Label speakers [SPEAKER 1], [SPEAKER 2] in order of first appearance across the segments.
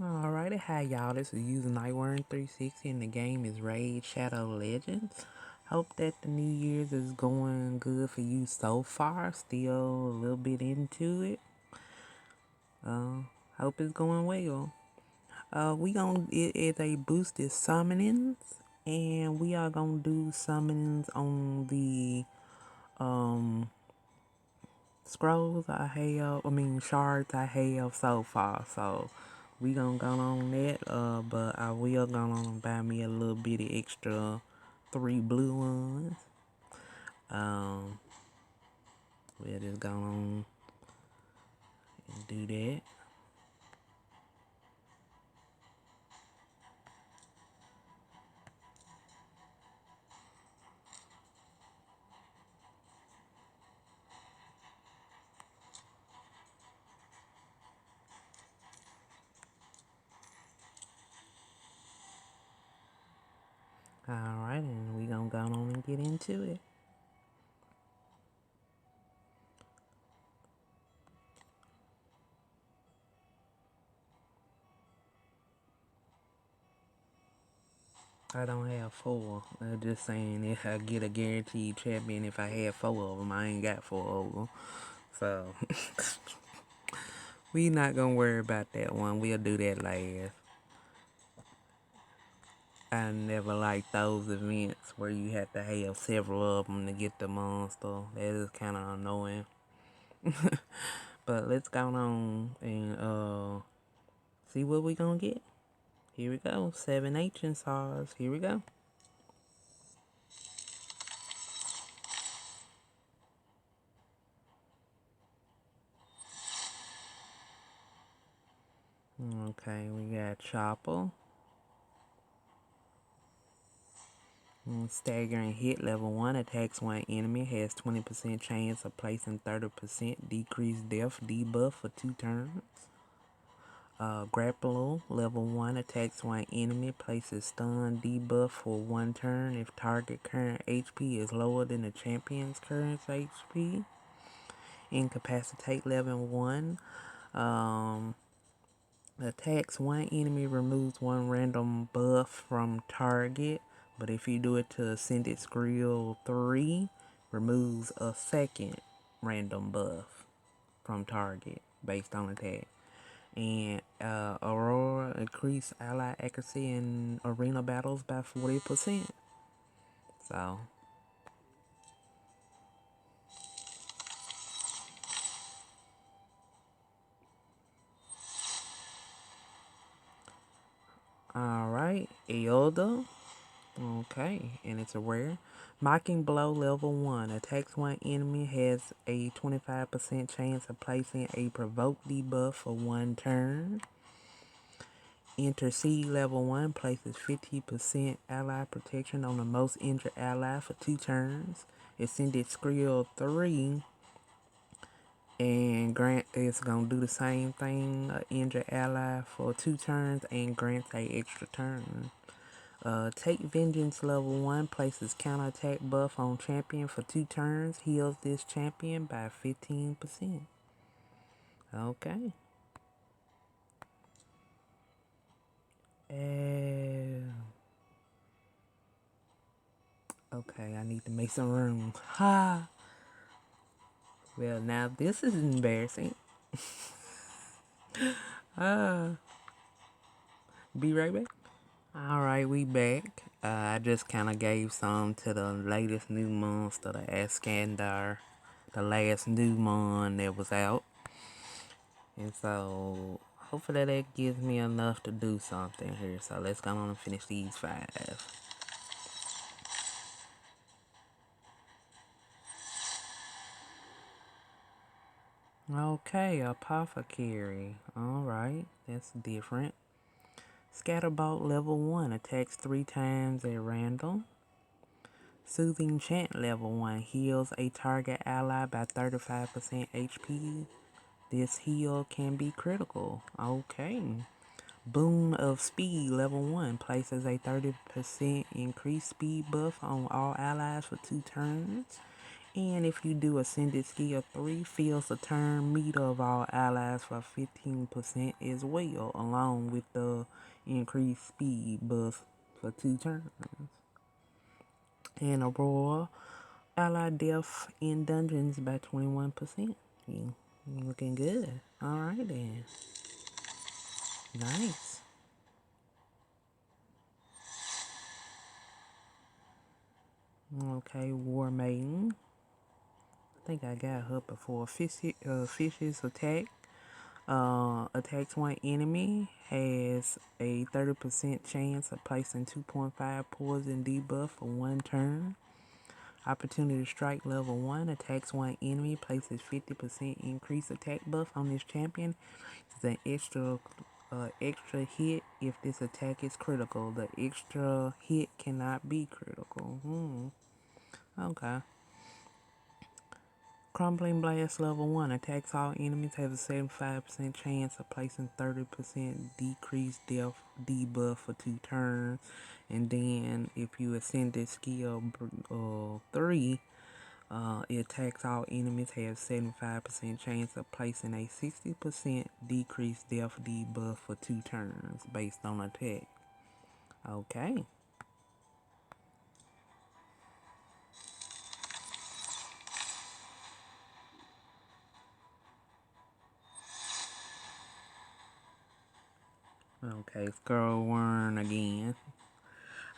[SPEAKER 1] Alrighty, hi y'all. This is using Nightworm 360 and the game is Raid Shadow Legends. Hope that the New Year's is going good for you so far. Still a little bit into it. Hope it's going well. It is a boosted summonings, and we are gonna do summonings on the um scrolls shards I have so far. So we gonna go on that. But I will go on and buy me a little bitty extra 3 blue ones. Um, we'll just go on and do that. Alright, and we gonna go on and get into it. I don't have 4. I'm just saying if I get a guaranteed champion, if I had 4 of them, I ain't got 4 of them. So we not gonna worry about that one. We'll do that last. I never liked those events where you have to have several of them to get the monster. That is kind of annoying. But let's go on and see what we gonna get. Here we go. 7 ancient shards. Here we go. Okay, we got Chopper. Staggering hit level 1 attacks one enemy, has 20% chance of placing 30% decreased death debuff for 2 turns. Grapple level 1 attacks one enemy, places stun debuff for 1 turn if target current HP is lower than the champion's current HP. Incapacitate level 1 attacks one enemy, removes 1 random buff from target, but if you do it to Ascended Skrill 3, removes a second random buff from target based on attack. And Aurora increase ally accuracy in arena battles by 40%. So, alright, Elder. Okay, and it's a rare. Mocking Blow level 1. Attacks one enemy, has a 25% chance of placing a provoke debuff for 1 turn. Intercede level 1 places 50% ally protection on the most injured ally for 2 turns. Ascended Skrill 3 and grant is gonna do the same thing. Injured ally for 2 turns and grants a extra turn. Take Vengeance level 1 places counterattack buff on champion for 2 turns. Heals this champion by 15%. Okay. Okay, I need to make some room. Ha! Well, now this is embarrassing. Be right back. Alright, we back. I just kind of gave some to the latest new monster, the Askandar, the last new mon that was out. And so, hopefully that gives me enough to do something here. So let's go on and finish these 5. Okay, Apothecary. Alright, that's different. Scatterbolt level 1 attacks 3 times at random. Soothing Chant level 1 heals a target ally by 35% HP. This heal can be critical. Okay. Boon of Speed level 1 places a 30% increased speed buff on all allies for 2 turns. And if you do Ascended Skill 3, fills the turn meter of all allies for 15% as well, along with the increased speed buff for 2 turns. And Aurora, ally death in dungeons by 21%. You looking good. Alright then. Nice. Okay, War Maiden. I think I got her before. Fish's attack. Attacks one enemy. Has a 30% chance of placing 2.5 poison debuff for 1 turn. Opportunity Strike level 1. Attacks one enemy. Places 50% increased attack buff on this champion. It's an extra hit if this attack is critical. The extra hit cannot be critical. Okay. Crumbling Blast level 1 attacks all enemies, has a 75% chance of placing 30% decreased death debuff for 2 turns. And then if you ascend this skill 3, it attacks all enemies, has 75% chance of placing a 60% decreased death debuff for 2 turns based on attack. Okay. Okay, Skull Worm again.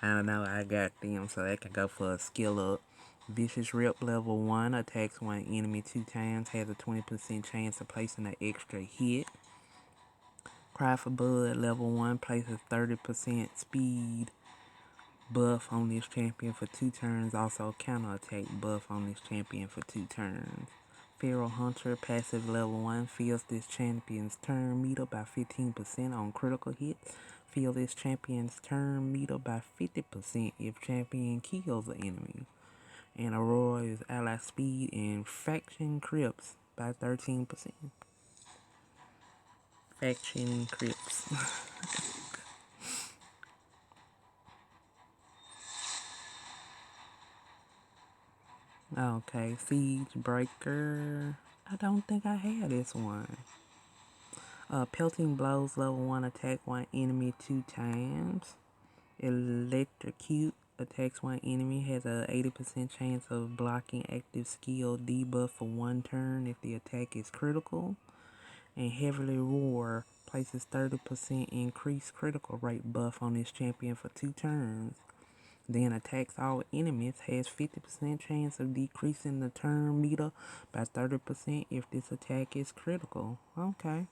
[SPEAKER 1] I don't know, I got them, so they can go for a skill up. Vicious Rip level 1 attacks one enemy 2 times, has a 20% chance of placing an extra hit. Cry for Blood level 1 places 30% speed buff on this champion for 2 turns, also counter attack buff on this champion for 2 turns. Feral Hunter passive level 1 fills this champion's turn meter by 15% on critical hits. Fill this champion's turn meter by 50% if champion kills an enemy. And Aurora is ally speed and faction crips by 13%. Faction crips. Okay, Siege Breaker. I don't think I had this one. Pelting Blows level 1 attack one enemy 2 times. Electrocute attacks one enemy, has a 80% chance of blocking active skill debuff for 1 turn if the attack is critical. And Heavily Roar places 30% increased critical rate buff on this champion for 2 turns. Then attacks all enemies, has 50% chance of decreasing the turn meter by 30% if this attack is critical. Okay.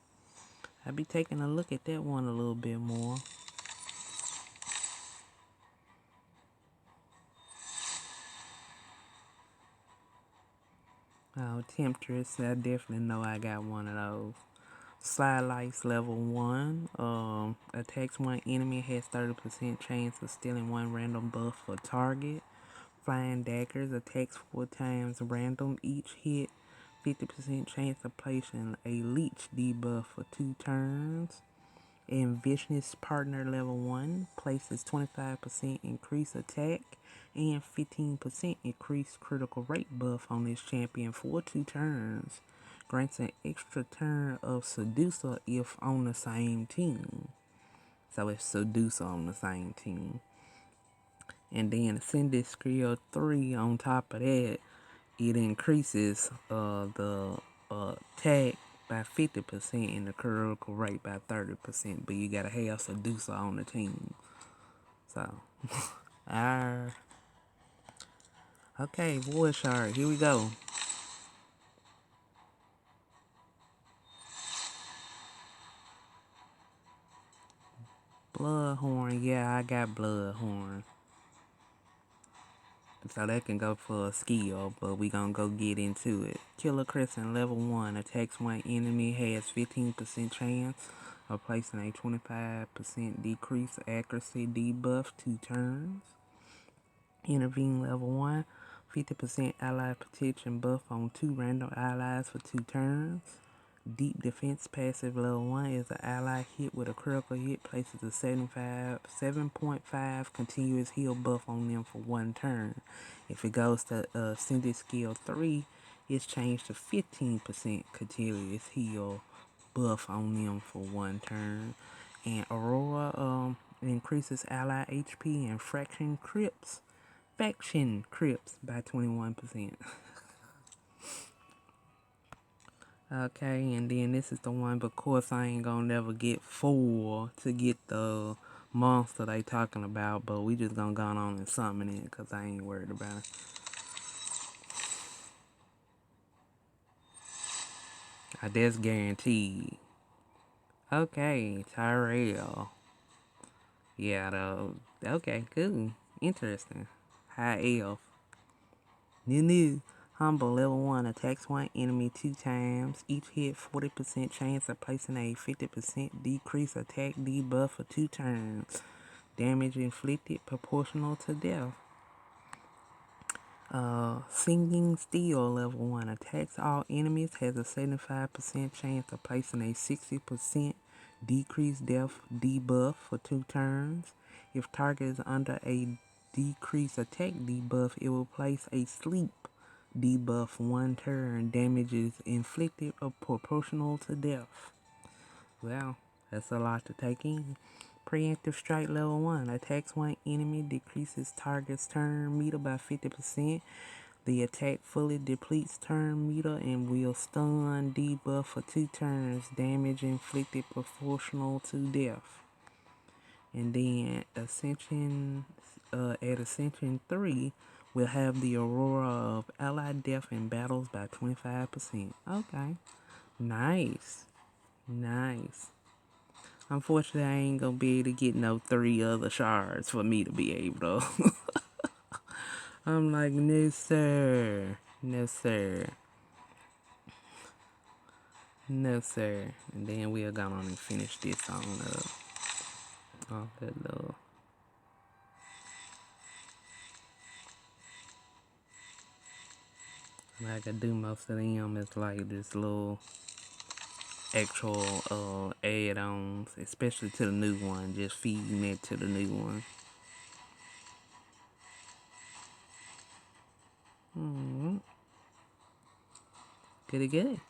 [SPEAKER 1] I'll be taking a look at that one a little bit more. Oh, Temptress, I definitely know I got one of those. Slide Lights level 1. Attacks one enemy, has 30% chance of stealing 1 random buff for target. Flying Daggers attacks 4 times random each hit. 50% chance of placing a leech debuff for 2 turns. And Vicious Partner level 1 places 25% increased attack and 15% increased critical rate buff on this champion for 2 turns. Grants an extra turn of Seducer if on the same team. So it's Seducer on the same team. And then Ascended Skill 3 on top of that, it increases the attack by 50% and the critical rate by 30%. But you gotta have Seducer on the team. So, okay, War Shard, here we go. Bloodhorn, yeah, I got Bloodhorn. So that can go for a skill, but we gonna go get into it. Killer Crescent level 1 attacks one enemy, has 15% chance of placing a 25% decrease accuracy debuff 2 turns. Intervene level 1, 50% ally protection buff on 2 random allies for 2 turns. Deep Defense passive level 1 is an ally hit with a critical hit places a 7.5 continuous heal buff on them for 1 turn. If it goes to Ascended Skill 3, it's changed to 15% continuous heal buff on them for 1 turn. And Aurora increases ally HP and faction crips by 21%. Okay, and then this is the one, but of course I ain't gonna never get 4 to get the monster they talking about, but we just gonna go on and summon it because I ain't worried about it. That's guaranteed. Okay, Tyrell. Yeah, though. Okay, cool. Interesting. High elf. New. Humble level 1 attacks one enemy 2 times. Each hit 40% chance of placing a 50% decrease attack debuff for 2 turns. Damage inflicted proportional to death. Singing Steel level 1 attacks all enemies, has a 75% chance of placing a 60% decreased death debuff for 2 turns. If target is under a decreased attack debuff, it will place a sleep debuff 1 turn. Damages inflicted are proportional to death. Well, that's a lot to take in. Preemptive Strike level 1 attacks one enemy, decreases target's turn meter by 50%. The attack fully depletes turn meter and will stun debuff for 2 turns. Damage inflicted proportional to death. And then Ascension at Ascension 3 will have the Aurora of allied death in battles by 25%. Okay. Nice. Unfortunately, I ain't gonna be able to get no 3 other shards for me to be able to. I'm like, no sir. No sir. No sir. And then we'll go on and finish this on off that little. Like I do most of them, it's like this little actual add-ons, especially to the new one, just feeding it to the new one. Good.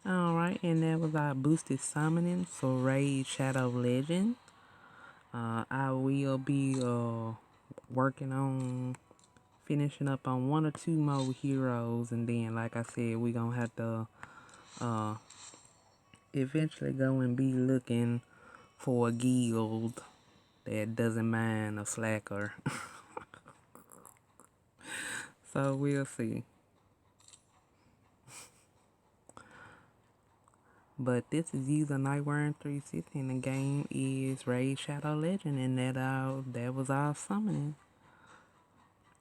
[SPEAKER 1] Alright, and that was our boosted summoning for Raid Shadow Legends. I will be working on finishing up on 1 or 2 more heroes, and then like I said, we're gonna have to eventually go and be looking for a guild that doesn't mind a slacker. So we'll see. But this is user Nightworm 360 and the game is Raid Shadow Legend, and that was our summoning.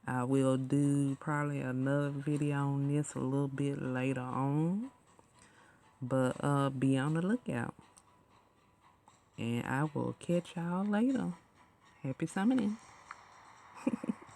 [SPEAKER 1] I will do probably another video on this a little bit later on. But be on the lookout. And I will catch y'all later. Happy summoning.